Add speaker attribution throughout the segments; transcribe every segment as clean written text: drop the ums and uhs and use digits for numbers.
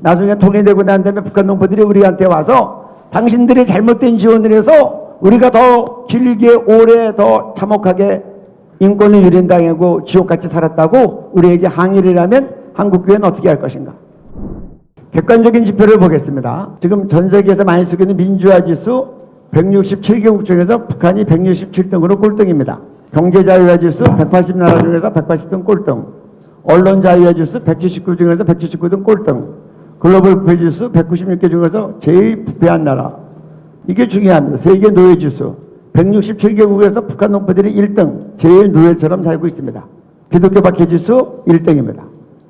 Speaker 1: 나중에 통일되고 난 다음에 북한 농부들이 우리한테 와서 당신들이 잘못된 지원을 해서 우리가 더 길게 오래 더 참혹하게 인권을 유린당하고 지옥같이 살았다고 우리에게 항의를 하면 한국교회는 어떻게 할 것인가? 객관적인 지표를 보겠습니다. 지금 전 세계에서 많이 쓰고 있는 민주화 지수 167개국 중에서 북한이 167등으로 꼴등입니다. 경제자유화 지수 180나라 중에서 180등 꼴등, 언론자유화 지수 179 중에서 179등 꼴등, 글로벌 부패 지수 196개 중에서 제일 부패한 나라. 이게 중요합니다. 세계 노예 지수 167개국에서 북한 농부들이 1등, 제일 노예처럼 살고 있습니다. 기독교 박해 지수 1등입니다.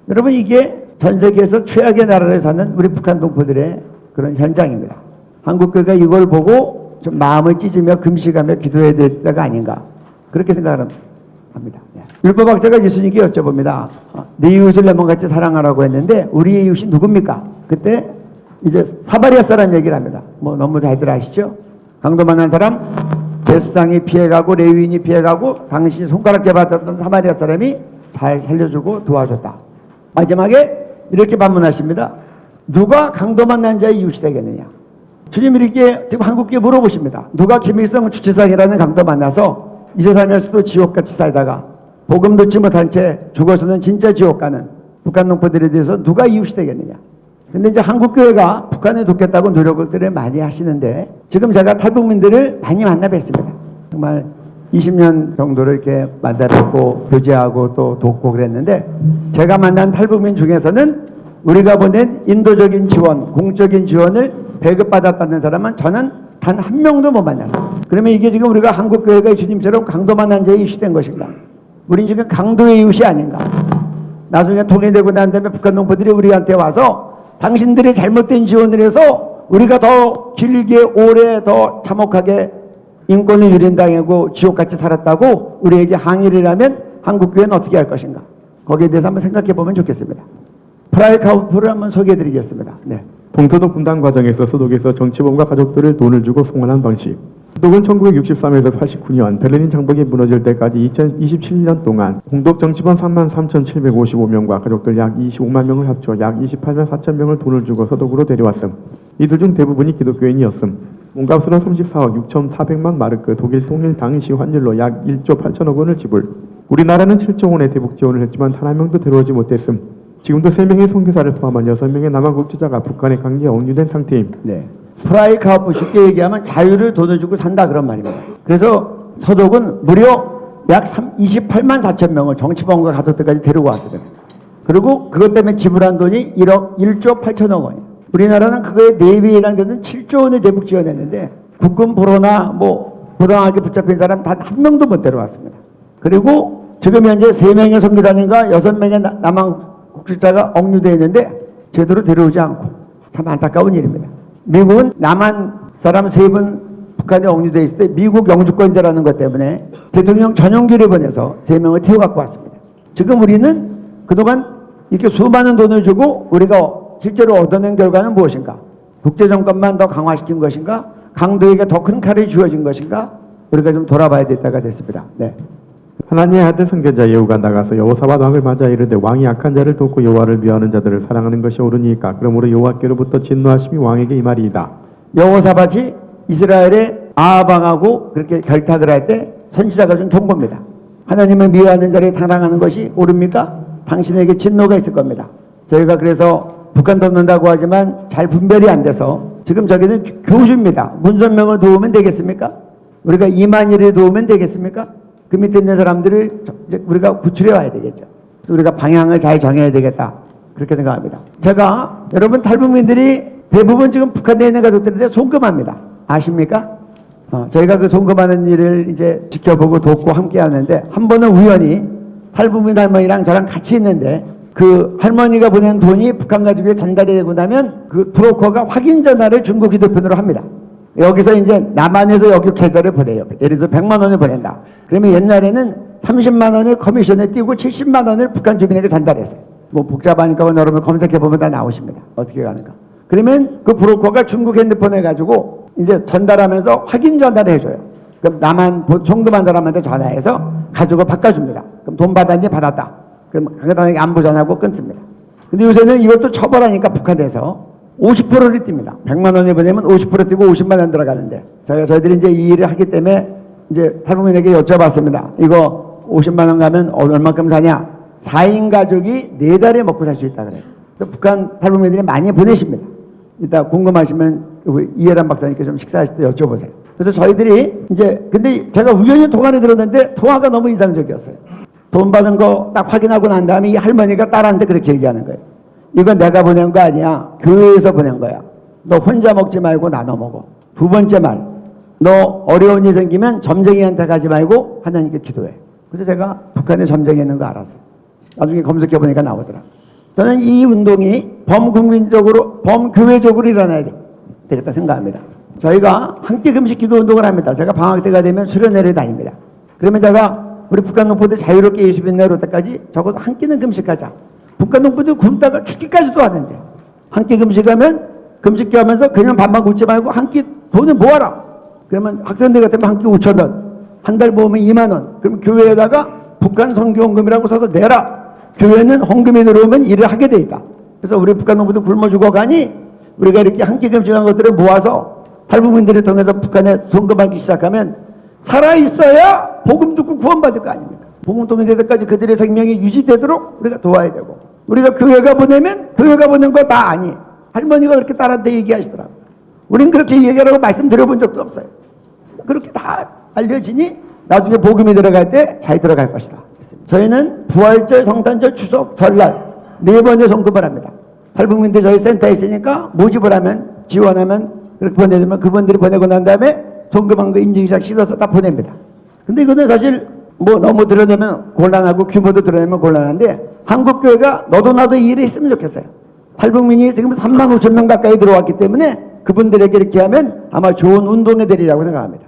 Speaker 1: 여러분, 이게 전 세계에서 최악의 나라를 사는 우리 북한 동포들의 그런 현장입니다. 한국교회가 이걸 보고 좀 마음을 찢으며 금식하며 기도해야 될 때가 아닌가, 그렇게 생각합니다. 율법학자가 예수님께 여쭤봅니다. 네 이웃을 내 몸같이 사랑하라고 했는데 우리의 이웃이 누굽니까? 그때 이제 사마리아 사람 얘기를 합니다. 뭐 너무 잘들 아시죠? 강도 만난 사람, 제사장이 피해가고 레위인이 피해가고 당신이 손가락질 받았던 사마리아 사람이 잘 살려주고 도와줬다. 마지막에 이렇게 반문하십니다. 누가 강도 만난 자의 이웃이 되겠느냐? 주님이 이렇게 지금 한국교회 물어보십니다. 누가 김일성 주치사이라는 강도 만나서 이 세상에서도 지옥같이 살다가 복음 듣지 못한 채 죽어서는 진짜 지옥 가는 북한 농포들에 대해서 누가 이웃이 되겠느냐? 근데 이제 한국교회가 북한을 돕겠다고 노력들을 많이 하시는데 지금 제가 탈북민들을 많이 만나 뵀습니다. 정말 20년 정도를 이렇게 만나 뵙고 교제하고 또 돕고 그랬는데 제가 만난 탈북민 중에서는 우리가 보낸 인도적인 지원, 공적인 지원을 배급받았다는 사람은 저는 단 한 명도 못 만났어요. 그러면 이게 지금 우리가 한국교회가 주님처럼 강도 만난 자의 이웃이 된 것인가? 우린 지금 강도의 이웃이 아닌가? 나중에 통일되고 난 다음에 북한 농부들이 우리한테 와서 당신들이 잘못된 지원을 해서 우리가 더 길게 오래 더 참혹하게 인권을 유린당하고 지옥같이 살았다고 우리에게 항의를 하면 한국교회는 어떻게 할 것인가? 거기에 대해서 한번 생각해 보면 좋겠습니다. 프라이카우프를 한번 소개해 드리겠습니다. 네.
Speaker 2: 동서독 분단 과정에서 소독에서 정치범과 가족들을 돈을 주고 송환한 방식. 소독은 1963에서 89년 베를린 장벽이 무너질 때까지 2027년 동안 홍독 정치범 33,755명과 가족들 약 25만 명을 합쳐 약 28만 4천 명을 돈을 주고 서독으로 데려왔음. 이들 중 대부분이 기독교인이었음. 몸값으로 34억 6,400만 마르크, 독일 통일 당시 환율로 약 1조 8천억 원을 지불. 우리나라는 7조 원의 대북 지원을 했지만 단 한 명도 데려오지 못했음. 지금도 3명의 선교사를 포함한 6명의 남한 국제자가 북한에 강제 억류된 상태임.
Speaker 1: 네. 프라이카우프 쉽게 얘기하면 자유를 돈을 주고 산다 그런 말입니다. 그래서 서독은 무려 약 28만 4천 명을 정치범과 가족들까지 데리고 왔거든요. 그리고 그것 때문에 지불한 돈이 1조 8천억 원이에요. 우리나라는 그거에 4배에 해당되는 7조 원을 대북 지원했는데 국군 포로나 뭐 부당하게 붙잡힌 사람 단 한 명도 못 데려왔습니다. 그리고 지금 현재 3명의 선교단인가 6명의 남한 국제자가 억류되어 있는데 제대로 데려오지 않고 참 안타까운 일입니다. 미국은 남한 사람 3분 북한에 억류되어 있을 때 미국 영주권자라는 것 때문에 대통령 전용기를 보내서 3명을 태워갖고 왔습니다. 지금 우리는 그동안 이렇게 수많은 돈을 주고 우리가 실제로 얻어낸 결과는 무엇인가? 국제정권만 더 강화시킨 것인가? 강도에게 더 큰 칼이 쥐어진 것인가? 우리가 좀 돌아봐야 될 때가 됐습니다. 네.
Speaker 2: 하나님의 아들 선교자 예후가 나가서 여호사밧 왕을 맞아 이르되 왕이 악한 자를 돕고 여호와를 미워하는 자들을 사랑하는 것이 옳으니까 그러므로 여호와께로부터 진노하심이 왕에게 임하리이다.
Speaker 1: 여호사밧이 이스라엘의 아합 왕하고 그렇게 결탁을 할 때 선지자가 준 경고입니다. 하나님을 미워하는 자를 사랑하는 것이 옳습니까? 당신에게 진노가 있을 겁니다. 저희가 그래서 북한 돕는다고 하지만 잘 분별이 안 돼서 지금 저기는 교주입니다. 문선명을 도우면 되겠습니까? 우리가 이만희를 도우면 되겠습니까? 그 밑에 있는 사람들을 이제 우리가 구출해 와야 되겠죠. 우리가 방향을 잘 정해야 되겠다. 그렇게 생각합니다. 제가 여러분 탈북민들이 대부분 지금 북한에 있는 가족들한테 송금합니다. 아십니까? 저희가 그 송금하는 일을 이제 지켜보고 돕고 함께 하는데 한 번은 우연히 탈북민 할머니랑 저랑 같이 있는데 그 할머니가 보낸 돈이 북한 가족에 전달이 되고 나면 그 브로커가 확인 전화를 중국 휴대폰으로 합니다. 여기서 이제 남한에서 여기 계좌를 보내요. 예를 들어 100만 원을 보낸다. 그러면 옛날에는 30만 원을 커미션에 띄고 70만 원을 북한 주민에게 전달했어요. 뭐 복잡하니까 여러분 검색해보면 다 나오십니다. 어떻게 가는가. 그러면 그 브로커가 중국 핸드폰에 가지고 이제 전달하면서 확인 전달을 해줘요. 그럼 남한 송금한 사람한테 전화해서 가지고 바꿔줍니다. 그럼 돈 받았니? 받았다. 그럼 간단하게 안부 전화하고 끊습니다. 근데 요새는 이것도 처벌하니까 북한에서 50%를 띱니다. 100만 원에 보내면 50% 띄고 50만 원 들어가는데 저희들이 이제 이 일을 하기 때문에 이제 탈북민에게 여쭤봤습니다. 이거 50만 원 가면 얼마큼 사냐? 4인 가족이 4달에 먹고 살 수 있다 그래요. 북한 탈북민들이 많이 보내십니다. 이따 궁금하시면 이해란 박사님께 좀 식사하실 때 여쭤보세요. 그래서 저희들이 이제 근데 제가 우연히 통화를 들었는데 통화가 너무 인상적이었어요. 돈 받은 거 딱 확인하고 난 다음에 이 할머니가 딸한테 그렇게 얘기하는 거예요. 이건 내가 보낸 거 아니야. 교회에서 보낸 거야. 너 혼자 먹지 말고 나눠 먹어. 두 번째 말. 너 어려운 일 생기면 점쟁이한테 가지 말고 하나님께 기도해. 그래서 제가 북한에 점쟁이 있는 거 알았어요. 나중에 검색해 보니까 나오더라. 저는 이 운동이 범국민적으로, 범교회적으로 일어나야 되겠다 생각합니다. 저희가 한끼 금식 기도 운동을 합니다. 제가 방학 때가 되면 수련회를 다닙니다. 그러면 제가 우리 북한 농부들 자유롭게 20일 내로 때까지 적어도 한 끼는 금식하자. 북한 농부들 굶다가 죽기까지도 하는데 한 끼 금식하면 금식기 하면서 그냥 밥만 굶지 말고 한 끼 돈을 모아라. 그러면 학생들 같으면 한 끼 5천 원, 한 달 모으면 2만 원. 그럼 교회에다가 북한 선교헌금이라고 써서 내라. 교회는 헌금이 들어오면 일을 하게 돼 있다. 그래서 우리 북한 농부들 굶어 죽어가니 우리가 이렇게 한 끼 금식한 것들을 모아서 탈북민들을 통해서 북한에 송금하기 시작하면 살아있어야 복음 듣고 구원받을 거 아닙니까? 복음 통해 때까지 그들의 생명이 유지되도록 우리가 도와야 되고, 우리가 교회가 보내면 교회가 보낸 거 다 아니. 할머니가 그렇게 딸한테 얘기하시더라고요. 우린 그렇게 얘기하라고 말씀드려본 적도 없어요. 그렇게 다 알려지니 나중에 복음이 들어갈 때 잘 들어갈 것이다. 저희는 부활절, 성탄절, 추석, 설날 4번의 송금을 합니다. 탈북민들 저희 센터에 있으니까 모집을 하면, 지원하면 그렇게 보내주면 그분들이 보내고 난 다음에 송금한 거 인증샷 씻어서 다 보냅니다. 근데 이거는 사실 뭐 너무 드러내면 곤란하고 규모도 드러내면 곤란한데 한국교회가 너도 나도 이 일을 했으면 좋겠어요. 탈북민이 지금 3만 5천 명 가까이 들어왔기 때문에 그분들에게 이렇게 하면 아마 좋은 운동이 되리라고 생각합니다.